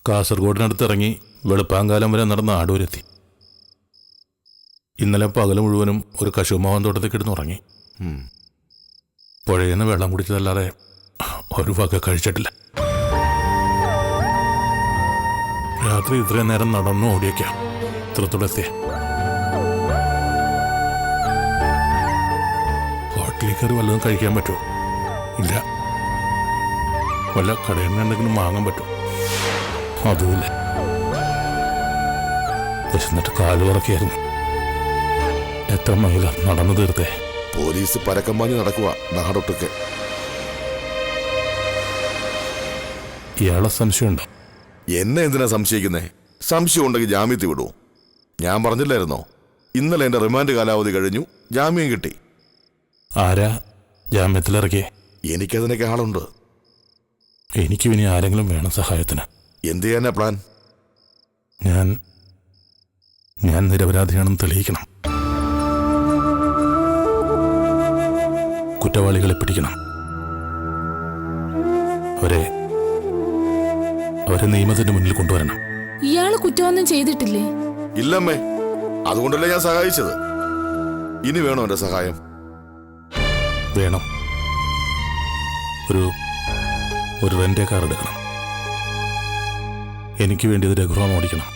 കാസർഗോഡിനടുത്തിറങ്ങി വെളുപ്പാങ്കാലം വരെ നടന്ന ആടൂരെത്തി. ഇന്നലെ പകൽ മുഴുവനും ഒരു കശുമാവൻ തോട്ടത്തിൽ കിടന്നുറങ്ങി. പുഴയിൽ നിന്ന് വെള്ളം കുടിച്ചതല്ലാതെ ഒരു വക കഴിച്ചിട്ടില്ല. രാത്രി ഇത്രയും നേരം നടന്നു ഓടിയേക്കാം ഇത്രത്തോടെത്തിയ. ഹോട്ടലിൽ കയറി വല്ലതും കഴിക്കാൻ പറ്റുമോ? ഇല്ല. വല്ല കടയിൽ നിന്ന് എന്തെങ്കിലും വാങ്ങാൻ പറ്റുമോ? അതുമില്ല. വിശന്നിട്ട് കാല് വിറക്കിയായിരുന്നു. എത്ര മൈല നടന്നു തീർത്തേ. പോലീസ് പരക്കം വാങ്ങി നടക്കുക നാടൊട്ടൊക്കെ. ഇയാളെ സംശയമുണ്ടോ? എന്നെ എന്തിനാ സംശയിക്കുന്നേ? സംശയം ഉണ്ടെങ്കിൽ ജാമ്യത്തിൽ വിടൂ. ഞാൻ പറഞ്ഞില്ലായിരുന്നോ, ഇന്നലെ എന്റെ റിമാൻഡ് കാലാവധി കഴിഞ്ഞു, ജാമ്യം കിട്ടി. ആരാ ജാമ്യത്തിലിറക്കിയേ? എനിക്കതിനൊക്കെ ആളുണ്ട്. എനിക്കും ഇനി ആരെങ്കിലും വേണം സഹായത്തിന്. എന്ത് ചെയ്യാനാ പ്ലാൻ? ഞാൻ നിരപരാധിയാണെന്ന് തെളിയിക്കണം. കുറ്റവാളികളെ പിടിക്കണം. അവരെ നിയമത്തിന്റെ മുന്നിൽ കൊണ്ടുവരണം. ഇയാള് കുറ്റമൊന്നും ചെയ്തിട്ടില്ലേ? ഇല്ലമ്മേ, അതുകൊണ്ടല്ലേ ഞാൻ സഹായിച്ചത്. ഇനി വേണോ എന്റെ സഹായം? വേണം. ഒരു റെന്റ് കാർ എടുക്കണം. എനിക്ക് വേണ്ടി ഇത് രഘുറാം ഓടിക്കണം.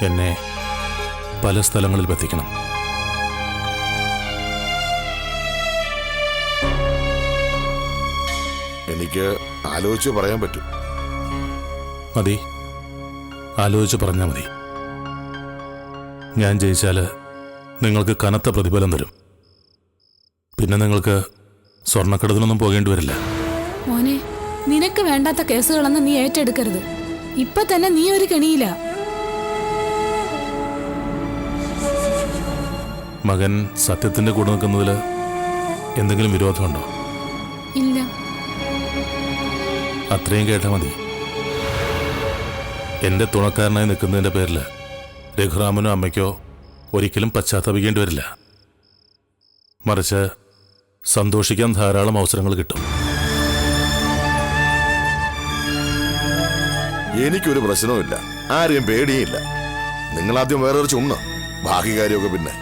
എന്നെ പല സ്ഥലങ്ങളിൽ എത്തിക്കണം. എനിക്ക് ആലോചിച്ച് പറയാൻ പറ്റും. മതി, ആലോചിച്ച് പറഞ്ഞാൽ മതി. ഞാൻ ജയിച്ചാൽ നിങ്ങൾക്ക് കനത്ത പ്രതിഫലം തരും. പിന്നെ നിങ്ങൾക്ക് സ്വർണ്ണക്കടത്തിനൊന്നും പോകേണ്ടി വരില്ല. മോനെ, നിനക്ക് വേണ്ടാത്ത കേസുകളൊന്നും നീ ഏറ്റെടുക്കരുത്. ഇപ്പൊ തന്നെ നീ ഒരു കെണിയില്ല. മകൻ സത്യത്തിന്റെ കൂടെ നിൽക്കുന്നതിൽ എന്തെങ്കിലും വിരോധമുണ്ടോ? ഇല്ല. അത്രയും കേട്ടാൽ മതി. എന്റെ തുണക്കാരനായി നിൽക്കുന്നതിന്റെ പേരിൽ രഘുറാമനോ അമ്മയ്ക്കോ ഒരിക്കലും പശ്ചാത്തപിക്കേണ്ടി വരില്ല. മറിച്ച് സന്തോഷിക്കാൻ ധാരാളം അവസരങ്ങൾ കിട്ടും. എനിക്കൊരു പ്രശ്നവുമില്ല, ആരെയും പേടിയില്ല. നിങ്ങളാദ്യം വേറൊരു ചുണ്ണ്, ബാക്കി കാര്യമൊക്കെ പിന്നെ.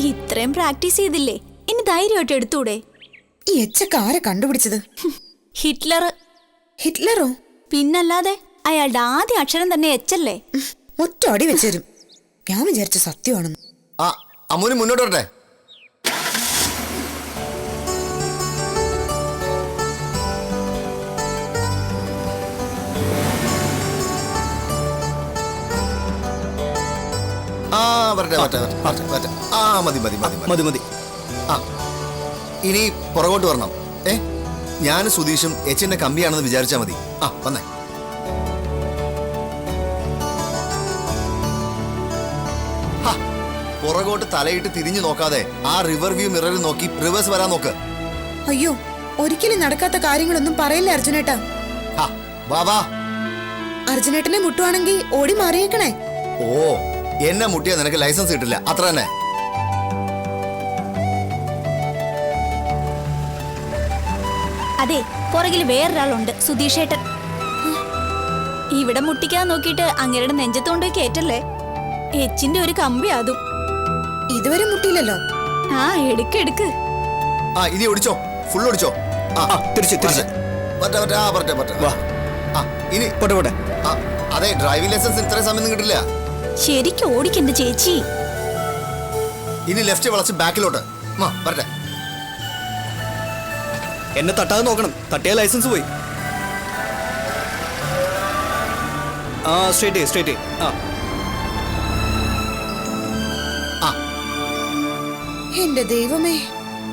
ഇത്രയും പ്രാക്ടീസ് ചെയ്തില്ലേ, ഇനി ധൈര്യമായിട്ട് എടുത്തൂടെ? ഈ എച്ചൊക്കെ ആരെ കണ്ടുപിടിച്ചത്? ഹിറ്റ്ലർ. ഹിറ്റ്ലറോ? പിന്നല്ലാതെ, അയാളുടെ ആദ്യ അക്ഷരം തന്നെ എച്ചല്ലേ. ഒറ്റ അടി വെച്ചേരും. ഞാൻ വിചാരിച്ച സത്യമാണെന്ന്. അമ്മൂന് മുന്നോട്ട് വരട്ടെ. മതി. ഇനി പുറകോട്ട് വരണം. ഞാനും സുധീഷും എച്ചിന്റെ കമ്പിയാണെന്ന് വിചാരിച്ചാ മതി. വന്നേ. പുറകോട്ട് തലയിട്ട് തിരിഞ്ഞു നോക്കാതെ ആ റിവർ വ്യൂ മിററിൽ നോക്കി റിവേഴ്സ് വരാൻ നോക്ക്. അയ്യോ, ഒരിക്കലും നടക്കാത്ത കാര്യങ്ങളൊന്നും പറയില്ല അർജുനേട്ടാ. വാ. അർജുനേട്ടനെ മുട്ടുവാണെങ്കിൽ ഓടി മാറിയേക്കണേ. ഓ, എന്നെ മുട്ടിയാ നിനക്ക് ലൈസൻസ് കിട്ടില്ല, അത്ര തന്നെ. അതെ, പുറകിൽ വേറൊരാളുണ്ട്, സുധീഷേട്ടൻ. ഇവിടെ മുട്ടിക്കാൻ നോക്കിയിട്ട് അങ്ങേരുടെ നെഞ്ചത്തോണ്ട് കേറ്റല്ലേ. എച്ചിന്റെ ഒരു കമ്പി അതും. ഇതുവരെ മുട്ടിയില്ലല്ലോ. എടുക്ക്. ഇനി ഓടിച്ചോ, ഫുൾ ഓടിച്ചോ. ഇനി പോട്ടെ. അതെ, ഡ്രൈവിംഗ് ലൈസൻസ് ഇത്രയും സമയം കിട്ടില്ല. ശരിക്കും ഓടിക്കണ്ട ചേച്ചി. ഇനി ലെഫ്റ്റ് വളച്ച് ബാക്കിലോട്ട് വരട്ടെ. എന്നെ തട്ടാതെ നോക്കണം, തട്ടിയ ലൈസൻസ് പോയി. സ്ട്രേറ്റ്. എന്റെ ദൈവമേ,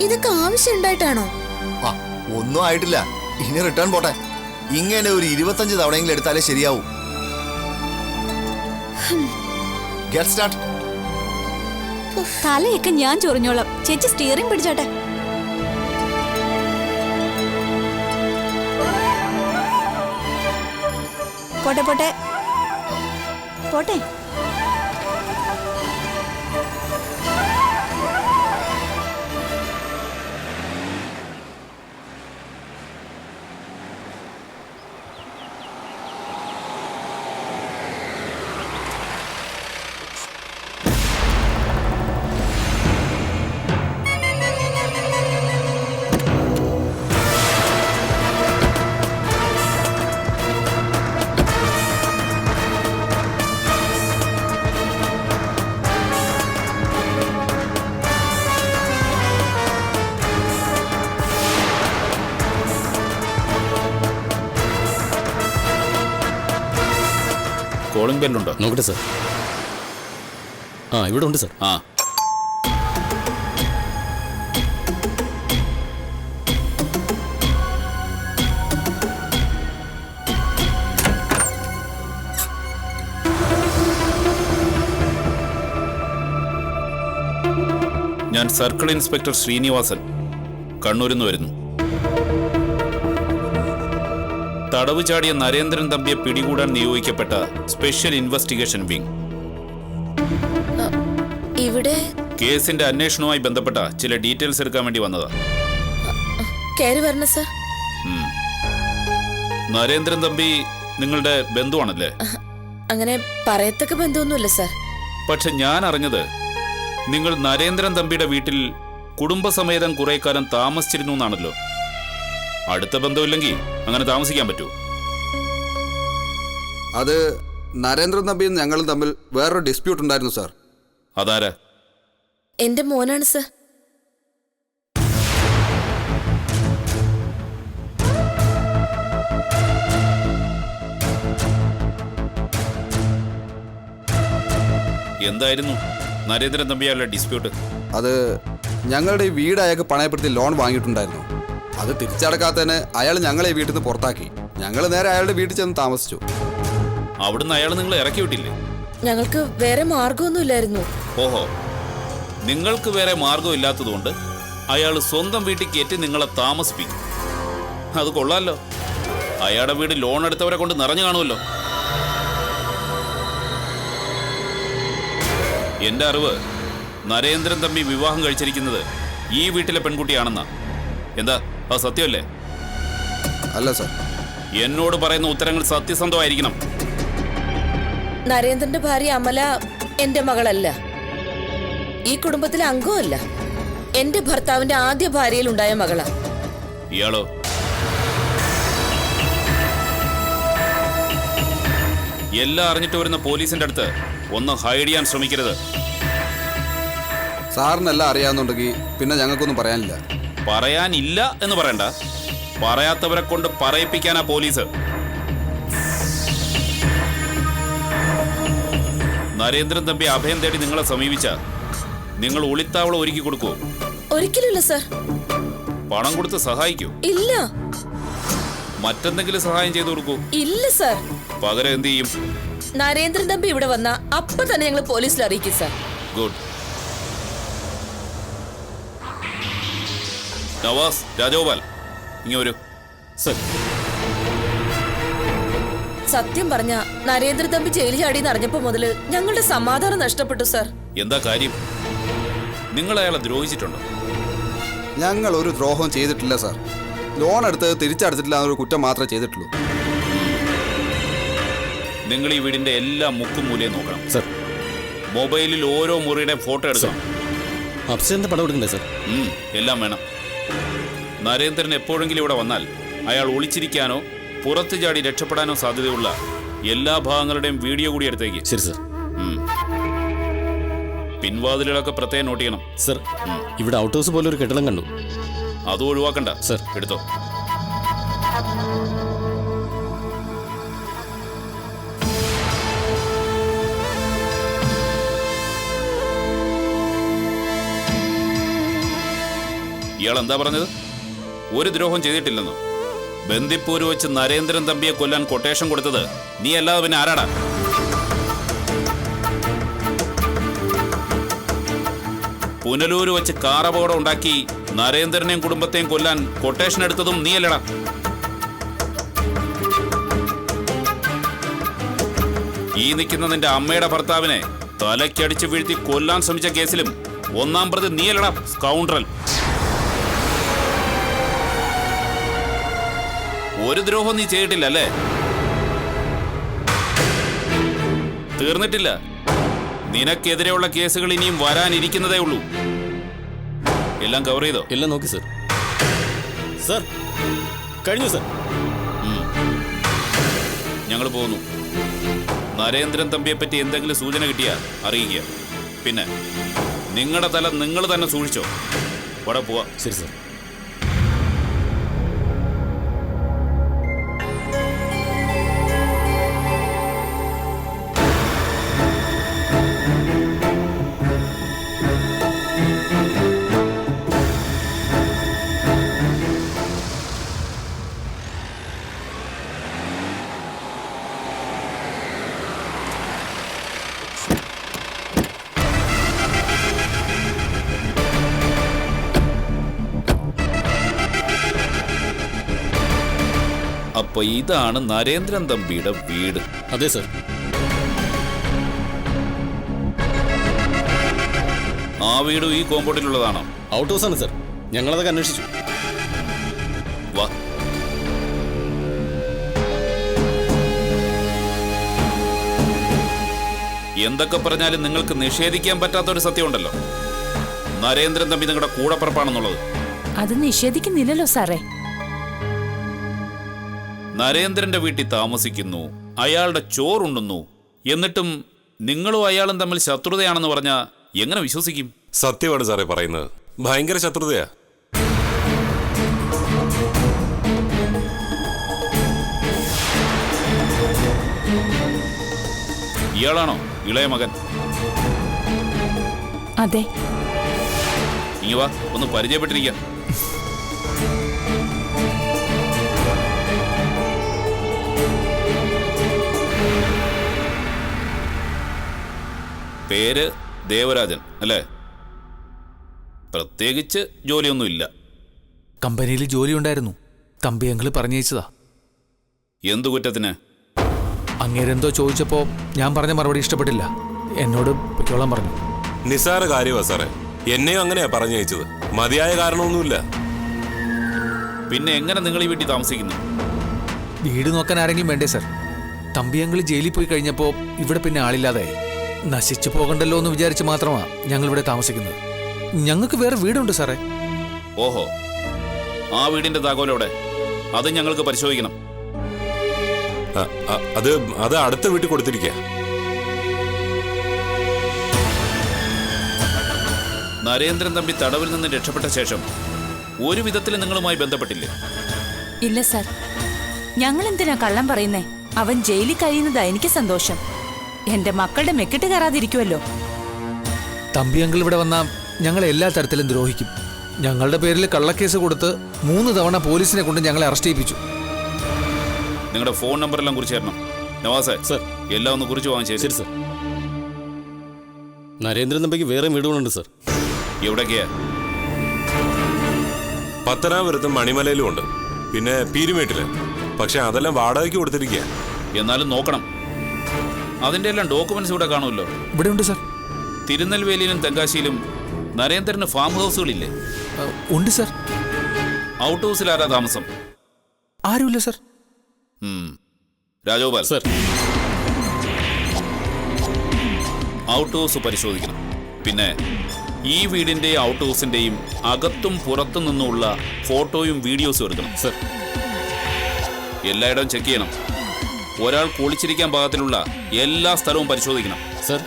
ഇതൊക്കെ ആവശ്യമുണ്ടായിട്ടാണോ? ഒന്നും ആയിട്ടില്ല, ഇനി റിട്ടേൺ പോട്ടെ. ഇങ്ങനെ ഒരു 25 തവണയെങ്കിലും എടുത്താലേ ശരിയാവൂ. Get start. തലയൊക്കെ ഞാൻ ചൊറിഞ്ഞോളാം. ചേച്ചി സ്റ്റിയറിംഗ് പിടിച്ചാട്ടെ. പോട്ടെ പോട്ടെ പോട്ടെ. കോളിംഗ് ബെല്ലുണ്ടോ? നോക്കട്ടെ സാർ. ആ ഇവിടെ ഉണ്ട് സാർ. ആ ഞാൻ സർക്കിൾ ഇൻസ്പെക്ടർ ശ്രീനിവാസൻ, കണ്ണൂരിൽ നിന്ന് വരുന്നു. തടവ് ചാടിയ നരേന്ദ്രൻ തമ്പിയെ പിടികൂടാൻ നിയോഗിക്കപ്പെട്ട സ്പെഷ്യൽ ഇൻവെസ്റ്റിഗേഷൻ വിംഗ്. ഇവിടെ കേസിന്റെ അന്വേഷണവുമായി ബന്ധപ്പെട്ട ചില ഡീറ്റെയിൽസ് എടുക്കാൻ വേണ്ടി വന്നതാ. കയറി വരണം സർ. നരേന്ദ്രൻ തമ്പി നിങ്ങളുടെ ബന്ധുവാണല്ലേ? അങ്ങനെ പറയത്തക്ക ബന്ധമൊന്നുമില്ല സർ. പക്ഷെ ഞാൻ അറിഞ്ഞത് നിങ്ങൾ നരേന്ദ്രൻ തമ്പിയുടെ വീട്ടിൽ കുടുംബസമേതം കുറെ കാലം താമസിച്ചിരുന്നു എന്നാണല്ലോ. അടുത്ത ബന്ധമില്ലെങ്കിൽ അങ്ങനെ താമസിക്കാൻ പറ്റൂ? അത് നരേന്ദ്രൻ തമ്പിയും ഞങ്ങളും തമ്മിൽ വേറൊരു ഡിസ്പ്യൂട്ട് ഉണ്ടായിരുന്നു സാർ. അതാരാ? എന്റെ മോനാണ് സർ. എന്തായിരുന്നു നരേന്ദ്രൻ തമ്പിയായുള്ള ഡിസ്പ്യൂട്ട്? അത് ഞങ്ങളുടെ ഈ വീട് അയാൾക്ക് പണയപ്പെടുത്തി ലോൺ വാങ്ങിയിട്ടുണ്ടായിരുന്നു. അത് തിരിച്ചടക്കാത്തതിന് അയാൾ ഞങ്ങളെ വീട്ടിൽ നിന്ന് പുറത്താക്കി. ഞങ്ങൾ നേരെ അയാളുടെ വീട്ടിൽ ചെന്ന് താമസിച്ചു. അവിടുന്ന് അയാൾ നിങ്ങളെ ഇറക്കി വിട്ടില്ലേ? ഞങ്ങൾക്ക് വേറെ മാർഗമൊന്നുമില്ലായിരുന്നു. ഓഹോ, നിങ്ങൾക്ക് വേറെ മാർഗം ഇല്ലാത്തതുകൊണ്ട് അയാൾ സ്വന്തം വീട്ടിൽ കയറ്റി നിങ്ങളെ താമസിപ്പിക്കും. അത് കൊള്ളാമല്ലോ. അയാളുടെ വീട് ലോൺ എടുത്തവരെ കൊണ്ട് നിറഞ്ഞു കാണുമല്ലോ. എന്റെ അറിവ് നരേന്ദ്രൻ തമ്പി വിവാഹം കഴിച്ചിരിക്കുന്നത് ഈ വീട്ടിലെ പെൺകുട്ടിയാണെന്നാ. എന്താ അത് സത്യമല്ലേ? അല്ല സാർ. എന്നോട് പറയുന്ന ഉത്തരങ്ങൾ സത്യസന്ധമായിരിക്കണം. നരേന്ദ്രന്റെ ഭാര്യ അമല എന്റെ മകളല്ല, ഈ കുടുംബത്തിലെ അംഗമല്ല. എന്റെ ഭർത്താവിന്റെ ആദ്യ ഭാര്യയിൽ ഉണ്ടായ മകളാ. ഇയാളോ? എല്ലാം അറിഞ്ഞിട്ട് വരുന്ന പോലീസിന്റെ അടുത്ത് ഒന്ന് ഹൈഡ് ചെയ്യാൻ ശ്രമിക്കരുത്. സാറിനെല്ലാം അറിയാവുന്നുണ്ടെങ്കിൽ പിന്നെ ഞങ്ങൾക്കൊന്നും പറയാനില്ല. പറയാനില്ല എന്ന് പറയണ്ട, പറയാത്തവരെ കൊണ്ട് പറയിപ്പിക്കാനാ പോലീസ്. നരേന്ദ്രൻ തമ്പി അഭയം തേടി നിങ്ങളെ സമീപിച്ച നിങ്ങൾ ഒളിത്താവളം ഒരുക്കി കൊടുക്കൂ? ഒരിക്കലുമില്ല സർ. പണം കൊടുത്ത് സഹായിക്കൂ? ഇല്ല. മറ്റെന്തെങ്കിലും സഹായം ചെയ്തു കൊടുക്കൂ? ഇല്ല സർ. പകരം എന്ത് ചെയ്യും? നരേന്ദ്രൻ തമ്പി ഇവിടെ വന്ന അപ്പൊ തന്നെ ഞങ്ങൾ പോലീസിൽ അറിയിക്കും സർ. ഗുഡ്. നവാസ്, രാജഗോപാൽ, ഇങ്ങ വരൂ. സർ. സത്യം പറഞ്ഞ നരേന്ദ്രൻ തമ്പി ജയിലിൽ ചാടിയെന്ന് അറിഞ്ഞപ്പോ മുതല് ഞങ്ങളുടെ സമാധാനം നഷ്ടപ്പെട്ടു സർ. എന്താ കാര്യം? നിങ്ങൾ അയാളെ ദ്രോഹിച്ചിട്ടുണ്ടോ? ഞങ്ങൾ ഒരു ദ്രോഹം ചെയ്തിട്ടില്ല സാർ. ലോൺ എടുത്ത് തിരിച്ചടച്ചിട്ടില്ല എന്നൊരു കുറ്റം മാത്രമേ ചെയ്തിട്ടുള്ളൂ. നിങ്ങൾ ഈ വീടിന്റെ എല്ലാ മുക്കും മൂലയും നോക്കണം സർ. മൊബൈലിൽ ഓരോ മുറിയുടെ ഫോട്ടോ എടുക്കണം. അപ്സ്റ്റേറിന്റെ പടം എടുക്കണ്ടേ സർ? എല്ലാം വേണം. നരേന്ദ്രൻ എപ്പോഴെങ്കിലും ഇവിടെ വന്നാൽ അയാൾ ഒളിച്ചിരിക്കാനോ പുറത്തു ചാടി രക്ഷപ്പെടാനോ സാധ്യതയുള്ള എല്ലാ ഭാഗങ്ങളുടെയും വീഡിയോ കൂടി എടുത്തേക്ക്. ശരി സർ. പിൻവാതിലുകളൊക്കെ പ്രത്യേകം നോട്ട് ചെയ്യണം സർ. ഇവിടെ ഔട്ട് ഹൗസ് പോലെ ഒരു കെട്ടിടം കണ്ടു. അതും ഒഴിവാക്കണ്ട സർ. എടുത്തോ. ഇയാൾ എന്താ പറഞ്ഞത്? ഒരു ദ്രോഹം ചെയ്തിട്ടില്ലെന്നോ? ബന്ദിപ്പൂര് വെച്ച് നരേന്ദ്രൻ തമ്പിയെ കൊല്ലാൻ കൊട്ടേഷൻ കൊടുത്തത് നീ അല്ലാതെ പിന്നെ ആരാടാ? പുനലൂര് വെച്ച് കാറപകടം ഉണ്ടാക്കി നരേന്ദ്രനെയും കുടുംബത്തെയും കൊല്ലാൻ കൊട്ടേഷൻ എടുത്തതും നീയല്ലടാ. ഈ നിൽക്കുന്ന നിന്റെ അമ്മയുടെ ഭർത്താവിനെ തലയ്ക്കടിച്ച് വീഴ്ത്തി കൊല്ലാൻ ശ്രമിച്ച കേസിലും 1-ാം പ്രതി നീയല്ലടാ സ്കൗണ്ടറൽ. ഒരു ദ്രോഹം നീ ചെയ്തിട്ടില്ല അല്ലേ? തീർന്നിട്ടില്ല. നിനക്കെതിരെയുള്ള കേസുകൾ ഇനിയും വരാനിരിക്കുന്നതേ ഉള്ളൂ. എല്ലാം കവർ ചെയ്തോ? എല്ലാം നോക്കി സർ. സർ കഴിഞ്ഞു സർ. ഞങ്ങൾ പോകുന്നു. നരേന്ദ്രൻ തമ്പിയെ പറ്റി എന്തെങ്കിലും സൂചന കിട്ടിയാൽ അറിയിക്കുക. പിന്നെ നിങ്ങളുടെ തല നിങ്ങൾ തന്നെ സൂക്ഷിച്ചോ. ഇവിടെ പോവാ. ശരി സർ. അപ്പൊ ഇതാണ് നരേന്ദ്രൻ തമ്പിയുടെ വീട്. അതെ സർ. ആ വീടും ഈ കോമ്പൗണ്ടിലുള്ളതാണോ? ഔട്ട് ഹൗസ് ആണ് സർ. ഞങ്ങളതൊക്കെ അന്വേഷിച്ചു. വാ. എന്തൊക്കെ പറഞ്ഞാലും നിങ്ങൾക്ക് നിഷേധിക്കാൻ പറ്റാത്തൊരു സത്യമുണ്ടല്ലോ. നരേന്ദ്രൻ തമ്പി നിങ്ങളുടെ കൂടപ്പുറപ്പാണെന്നുള്ളത്. അത് നിഷേധിക്കുന്നില്ലല്ലോ സാറേ. നരേന്ദ്രന്റെ വീട്ടിൽ താമസിക്കുന്നു, അയാളുടെ ചോറുണ്ണുന്നു, എന്നിട്ടും നിങ്ങളും അയാളും തമ്മിൽ ശത്രുതയാണെന്ന് പറഞ്ഞാൽ എങ്ങനെ വിശ്വസിക്കും? സത്യമാണ് സാറേ പറയുന്നത്. ഭയങ്കര ശത്രുതയാ. ഇയാളാണോ ഇളയ മകൻ? അതെ. ഇങ്ങ വാ, ഒന്ന് പരിചയപ്പെട്ടിരിക്കാം. പേര് ദേവരാജൻ അല്ലേ? പ്രത്യേകിച്ച് ജോലിയൊന്നുമില്ല. കമ്പനിയിൽ ജോലി ഉണ്ടായിരുന്നു. തമ്പി അങ്കിള് പറഞ്ഞയച്ചതാ. എന്തു കുറ്റത്തിന്? അങ്ങേരെന്തോ ചോദിച്ചപ്പോ ഞാൻ പറഞ്ഞ മറുപടി ഇഷ്ടപ്പെട്ടില്ല. എന്നോട് പൊയ്ക്കോളാൻ പറഞ്ഞു. നിസാര കാര്യമാ സാറേ. എന്നെയും അങ്ങനെയാ പറഞ്ഞയച്ചത്. മതിയായ കാരണമൊന്നുമില്ല. പിന്നെ എങ്ങനെ നിങ്ങൾ ഈ വീട്ടിൽ താമസിക്കുന്നു? വീട് നോക്കാൻ ആരെങ്കിലും വേണ്ടേ സർ? തമ്പി അങ്കിള് ജയിലിൽ പോയി കഴിഞ്ഞപ്പോ ഇവിടെ പിന്നെ ആളില്ലാതായി. നശിച്ചു പോകണ്ടല്ലോ എന്ന് വിചാരിച്ച് മാത്രമാ ഞങ്ങൾ ഇവിടെ താമസിക്കുന്നത്. ഞങ്ങൾക്ക് വേറെ വീടുണ്ട് സാറേ. ഓഹോ, ആ വീടിന്റെ താക്കോലോടെ? അത് ഞങ്ങൾക്ക് പരിശോധിക്കണം. അത് അടുത്ത വീട്ടിൽ കൊടുത്തിരിക്കുക. നരേന്ദ്രൻ തമ്പി തടവിൽ നിന്ന് രക്ഷപ്പെട്ട ശേഷം ഒരു വിധത്തിൽ നിങ്ങളുമായി ബന്ധപ്പെട്ടില്ലേ? ഇല്ല സാർ. ഞങ്ങൾ എന്തിനാ കള്ളം പറയുന്നേ? അവൻ ജയിലിൽ കഴിയുന്നതാ എനിക്ക് സന്തോഷം. എന്റെ മക്കളുടെ മെക്കിട്ട് കയറാതിരിക്കുമല്ലോ. തമ്പി അങ്കിൾ ഇവിടെ വന്നാൽ ഞങ്ങൾ എല്ലാ തരത്തിലും ദ്രോഹിക്കും. ഞങ്ങളുടെ പേരിൽ കള്ളക്കേസ് കൊടുത്ത് 3 തവണ പോലീസിനെ കൊണ്ട് ഞങ്ങളെ അറസ്റ്റ് ചെയ്യിപ്പിച്ചു. നിങ്ങളുടെ ഫോൺ നമ്പറെല്ലാം കുറിച്ച് തരണം. നവാസേ സർ, എല്ലാം ഒന്ന് കുറിച്ച് വാങ്ങിച്ചു. ശരി സർ. നരേന്ദ്രൻ തമ്പിക്ക് വേറെ വീടുകളുണ്ട് സർ. എവിടേക്കെയാ? പത്തനാപുരത്തും മണിമലയിലും ഉണ്ട്. പിന്നെ പീരുമേട്ടില്. പക്ഷെ അതെല്ലാം വാടകയ്ക്ക് കൊടുത്തിരിക്കുക. എന്നാലും നോക്കണം. അതിന്റെ എല്ലാം ഡോക്യുമെന്റ്സ് ഇവിടെ കാണുമല്ലോ. ഇവിടെ ഉണ്ട് സർ. തിരുനെൽവേലിയിലും തെങ്കാശിയിലും നരേന്ദ്രന് ഫാം ഹൗസുകളില്ലേ? ഉണ്ട് സർ. ഔട്ട് ഹൗസിൽ ആരാ താമസം? ആരുമില്ല sir. Rajagopal sir, out house പരിശോധിക്കണം. പിന്നെ ഈ വീടിന്റെയും ഔട്ട് ഹൗസിന്റെയും അകത്തും പുറത്തു നിന്നുമുള്ള ഫോട്ടോയും വീഡിയോസും എടുക്കണം. സർ. എല്ലായിടവും ചെക്ക് ചെയ്യണം. ഒരാൾ കുളിച്ചിരിക്കാൻ പാകത്തിലുള്ള എല്ലാ സ്ഥലവും പരിശോധിക്കണം. സർ,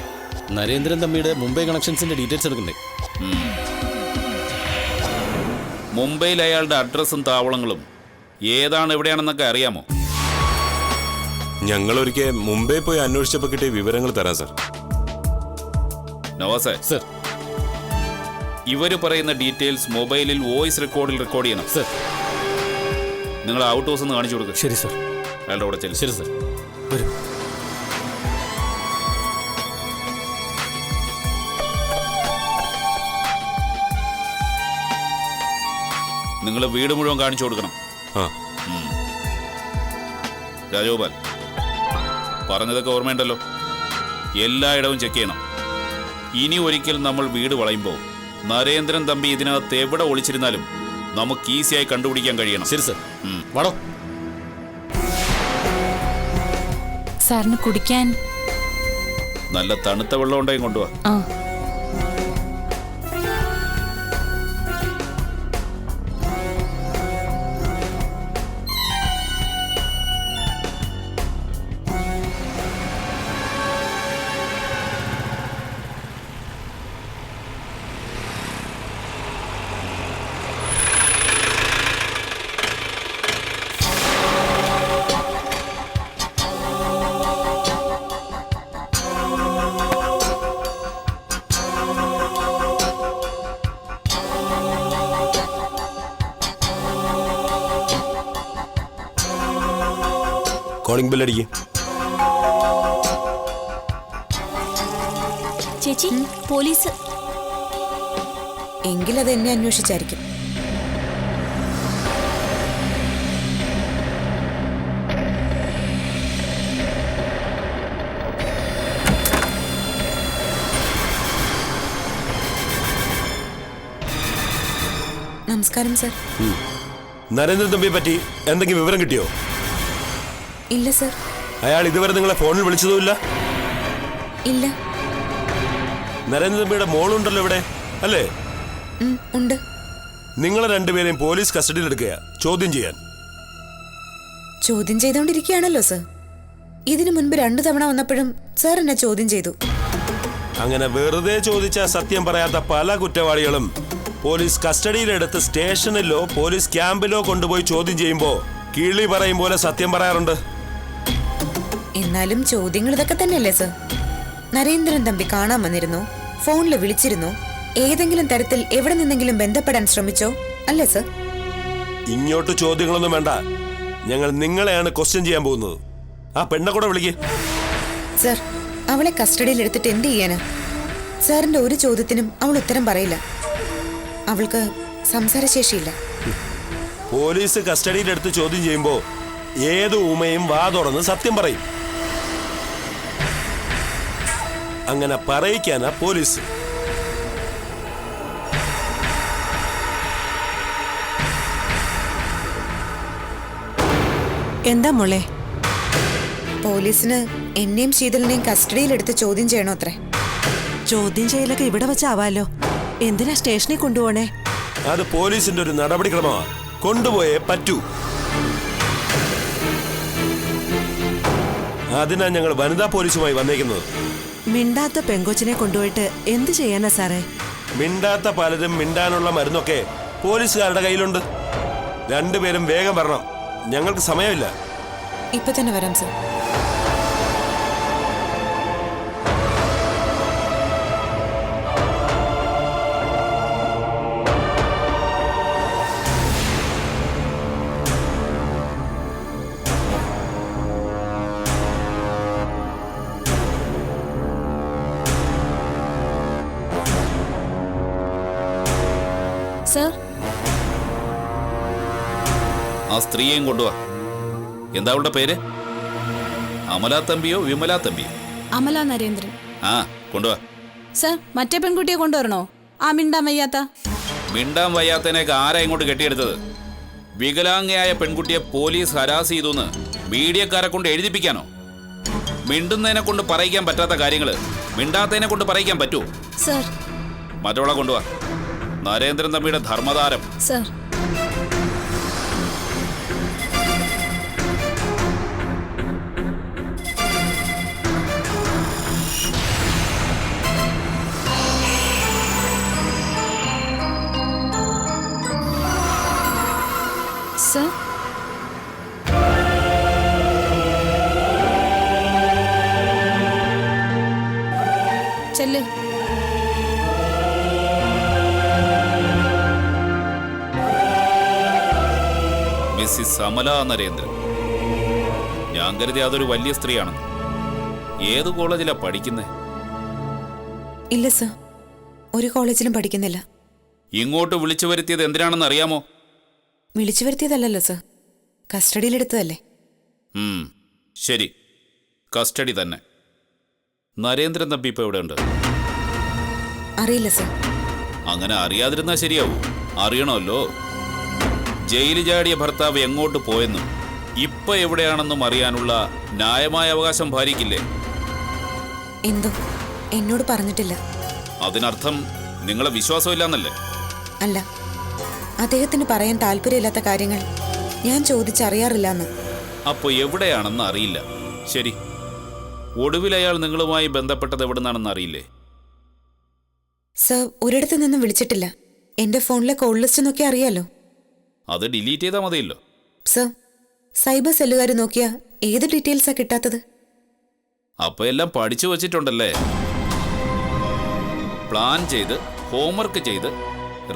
നരേന്ദ്രൻ തമ്മിയുടെ മുംബൈ കണക്ഷൻസിന്റെ ഡീറ്റെയിൽസ് എടുക്കണ്ടേ? മുംബൈയിൽ അയാളുടെ അഡ്രസ്സും താവളങ്ങളും ഏതാണ് എവിടെയാണെന്നൊക്കെ അറിയാമോ? ഞങ്ങൾ ഒരിക്കൽ മുംബൈ പോയി അന്വേഷിച്ചപ്പോൾ കിട്ടിയ വിവരങ്ങൾ തരാം സർ. നവാസേ സർ, ഇവര് പറയുന്ന ഡീറ്റെയിൽസ് മൊബൈലിൽ വോയിസ് റെക്കോർഡിൽ റെക്കോർഡ് ചെയ്യണം. സർ. നിങ്ങൾ ഔട്ട് ഹൗസ് ഒന്ന് കാണിച്ചു കൊടുക്കുക. ശരി സർ. അയാളുടെ കൂടെ ചെല്ലും. ശരി സർ. വരും. നിങ്ങൾ വീട് മുഴുവൻ കാണിച്ചു കൊടുക്കണം. ആ രാജഗോപാൽ, പറഞ്ഞതൊക്കെ ഓർമ്മയുണ്ടല്ലോ. എല്ലായിടവും ചെക്ക് ചെയ്യണം. ഇനി ഒരിക്കൽ നമ്മൾ വീട് വളയുമ്പോൾ നരേന്ദ്രൻ തമ്പി ഇതിനകത്ത് എവിടെ ഒളിച്ചിരുന്നാലും നമുക്ക് ഈസിയായി കണ്ടുപിടിക്കാൻ കഴിയണം. ശരി സർ. വാടോ. സാറിന് കുടിക്കാൻ നല്ല തണുത്ത വെള്ളം ഉണ്ടെങ്കിൽ കൊണ്ടുപോവാ. ആ കോളിംഗ് ബെല്ലടിക്കും. ചേച്ചി പോലീസ്. എങ്കിലത് എന്നെ അന്വേഷിച്ചായിരിക്കും. നമസ്കാരം സർ. നരേന്ദ്രൻ തമ്പിയെ പറ്റി എന്തെങ്കിലും വിവരം കിട്ടിയോ? ഇല്ല സർ. അയാൾ ഇതുവരെ നിങ്ങളെ ഫോണിൽ വിളിച്ചതുമില്ല? ഇല്ല. നരേന്ദ്രൻ തമ്പിയുടെ മോളുണ്ടല്ലോ ഇവിടെ, അല്ലേ? ഉണ്ട്. നിങ്ങളെ രണ്ടുപേരെയും പോലീസ് കസ്റ്റഡിയിൽ എടുക്കുക, ചോദ്യം ചെയ്യാൻ. ചോദ്യം ചെയ്തോണ്ടിരിക്കുകയാണല്ലോ സർ. ഇതിനു മുൻപ് 2 തവണ വന്നപ്പോഴും സർ എന്നെ ചോദ്യം ചെയ്തു. അങ്ങനെ വെറുതെ ചോദിച്ച സത്യം പറയാത്ത പല കുറ്റവാളികളും പോലീസ് കസ്റ്റഡിയിലെടുത്ത് സ്റ്റേഷനിലോ പോലീസ് ക്യാമ്പിലോ കൊണ്ടുപോയി ചോദ്യം ചെയ്യുമ്പോൾ കിളി പറയും പോലെ സത്യം പറയാറുണ്ട്. എന്നാലും ചോദ്യങ്ങൾ ഇതൊക്കെ തന്നെയല്ലേ സർ? നരേന്ദ്രൻ തമ്പി കാണാൻ വന്നിരുന്നോ? ഫോണിൽ വിളിച്ചിരുന്നോ? ഏതെങ്കിലും തരത്തിൽ എവിടെ നിന്നെങ്കിലും ബന്ധപ്പെടാൻ ശ്രമിച്ചോ? അല്ലേ സർ? ഇങ്ങോട്ട് ചോദ്യങ്ങളൊന്നും വേണ്ട. ഞങ്ങൾ നിങ്ങളെയാണ് ക്വസ്റ്റ്യൻ ചെയ്യാൻ പോകുന്നത്. ആ പെണ്ണെ കൂടെ വിളിക്ക്. സർ, അവളെ കസ്റ്റഡിയിൽ എടുത്തിട്ട് എന്ത് ചെയ്യാനാ? സാറിന്റെ ഒരു ചോദ്യത്തിനും അവൾ ഉത്തരം പറയില്ല. അവൾക്ക് സംസാരശേഷിയില്ല. പോലീസ് കസ്റ്റഡിയിലെടുത്ത് ചോദ്യം ചെയ്യുമ്പോൾ ഏത് ഊമയും വാ തുറന്ന് സത്യം പറയും. അങ്ങനെ പറയിക്കാനാ പോലീസ്. എന്താ മോളെ? പോലീസിന് എന്നെയും ശീതളിനെയും കസ്റ്റഡിയിലെടുത്ത് ചോദ്യം ചെയ്യണോ അത്രേ? ചോദ്യം ചെയ്യലൊക്കെ ഇവിടെ വെച്ചാവാലോ. എന്തിനാ സ്റ്റേഷനിൽ കൊണ്ടുപോണേ? അത് പോലീസിന്റെ ഒരു നടപടിക്രമമാണ്. കൊണ്ടുപോയേ പറ്റൂ. അതിനാ ഞങ്ങൾ വനിതാ പോലീസുമായി വന്നേക്കുന്നത്. മിണ്ടാത്ത പെങ്കൊച്ചിനെ കൊണ്ടുപോയിട്ട് എന്ത് ചെയ്യാനാ സാറേ? മിണ്ടാത്ത പലരും മിണ്ടാനുള്ള മരുന്നൊക്കെ പോലീസുകാരുടെ കയ്യിലുണ്ട്. രണ്ടുപേരും വേഗം വരണം, ഞങ്ങൾക്ക് സമയമില്ല. ഇപ്പൊ തന്നെ വരാം സർ. സർ, ആ സ്ത്രീയെയും കൊണ്ടുവാ. എന്താ അവളുടെ പേര്? അമലാ തമ്പിയോ വിമലാ തമ്പിയോ? അമല നരേന്ദ്രൻ. ആ, കൊണ്ടുവാ. സർ, മറ്റേ പെൺകുട്ടിയെ കൊണ്ടുവരണോ? ആ മിണ്ടാൻ വയ്യാത്ത. മിണ്ടാൻ വയ്യാത്തതിനൊക്കെ ആരാ ഇങ്ങോട്ട് കെട്ടിയെടുത്തത്? വികലാംഗയായ പെൺകുട്ടിയെ പോലീസ് ഹരാസ് ചെയ്തു മീഡിയക്കാരെ കൊണ്ട് എഴുതിപ്പിക്കാനോ? മിണ്ടുന്നതിനെ കൊണ്ട് പറയിക്കാൻ പറ്റാത്ത കാര്യങ്ങള് മിണ്ടാത്തതിനെ കൊണ്ട് പറയിക്കാൻ പറ്റൂ? സർ. മറ്റവളെ കൊണ്ടുവാ. നരേന്ദ്രൻ തമ്പിയുടെ ധർമ്മതാരം. സർ. സർ. ചെല്ല്. മിസ്സിസ് അമല നരേന്ദ്രൻ. ഞാൻ കരുതി അതൊരു വലിയ സ്ത്രീയാണ്. ഏത് കോളേജിലാ പഠിക്കുന്നേ? ഇല്ല സർ, ഒരു കോളേജിലും പഠിക്കുന്നില്ല. ഇങ്ങോട്ട് വിളിച്ചു വരുത്തിയത് എന്തിനാണെന്ന് അറിയാമോ? വിളിച്ചു വരുത്തിയതല്ലല്ലോ സർ, കസ്റ്റഡിയിലെടുത്തതല്ലേ. ശരി, കസ്റ്റഡി തന്നെ. നരേന്ദ്രൻ തമ്പി ഇപ്പൊ എവിടെയുണ്ട്? അറിയില്ല സർ. അങ്ങനെ അറിയാതിരുന്നാ ശരിയാവൂ, അറിയണമല്ലോ. ജയിലിൽ ചാടിയ ഭർത്താവ് എങ്ങോട്ട് പോയെന്നും ഇപ്പൊ എവിടെയാണെന്നും അറിയാനുള്ള ന്യായമായ അവകാശം ഭാര്യയ്ക്കില്ലേ? എന്തോ എന്നോട് പറഞ്ഞിട്ടില്ല. അതിനർത്ഥം നിങ്ങളെ വിശ്വാസമില്ലാന്നല്ലേ? അല്ല, അദ്ദേഹത്തിന് പറയാൻ താല്പര്യമില്ലാത്ത കാര്യങ്ങൾ ഞാൻ ചോദിച്ചറിയാറില്ലെന്ന്. അപ്പോൾ എവിടെയാണെന്ന് അറിയില്ല. ശരി, ഒടുവിൽ അയാൾ നിങ്ങളുമായി ബന്ധപ്പെട്ടത് എവിടുന്നാണെന്ന് അറിയില്ലേ? സർ, ഒരിടത്തു നിന്നും വിളിച്ചിട്ടില്ല. എന്റെ ഫോണിലെ കോൾ ലിസ്റ്റ് നോക്കി അറിയാലോ. അത് ഡിലീറ്റ് ചെയ്താൽ മതിയല്ലോ. സർ, സൈബർ സെല്ലുകാർ നോക്കിയാ ഏത് ഡീറ്റെയിൽസാ കിട്ടാത്തത്? അപ്പൊ എല്ലാം പഠിച്ചു വച്ചിട്ടുണ്ടല്ലേ? പ്ലാൻ ചെയ്ത് ഹോംവർക്ക് ചെയ്ത്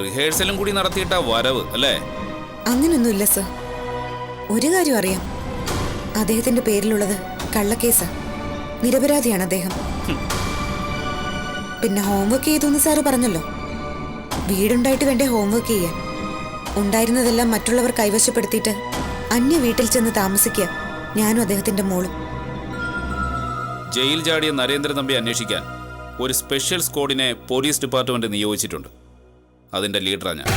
റിഹേഴ്സലും കൂടി നടത്തിയിട്ടാ വരവ് അല്ലേ? അങ്ങനൊന്നുമില്ല സർ. ഒരു കാര്യം അറിയാം, അദ്ദേഹത്തിന്റെ പേരിലുള്ളത് കള്ളക്കേസാ. നിരപരാധിയാണ് അദ്ദേഹം. പിന്നെ ഹോംവർക്ക് ചെയ്തു സാറ് പറഞ്ഞല്ലോ. വീടുണ്ടായിട്ട് വേണ്ടേ ഹോംവർക്ക് ചെയ്യാൻ? ഉണ്ടായിരുന്നതെല്ലാം മറ്റുള്ളവർ കൈവശപ്പെടുത്തിയിട്ട് അന്യ വീട്ടിൽ ചെന്ന് താമസിക്കുക ഞാനും അദ്ദേഹത്തിന്റെ മോളും. ജയിൽ ചാടിയ നരേന്ദ്രൻ തമ്പി അന്വേഷിക്കാൻ ഒരു സ്പെഷ്യൽ സ്ക്വാഡിനെ പോലീസ് ഡിപ്പാർട്ട്മെന്റ് നിയോഗിച്ചിട്ടുണ്ട്. അതിന്റെ ലീഡറാണ് ഞാൻ.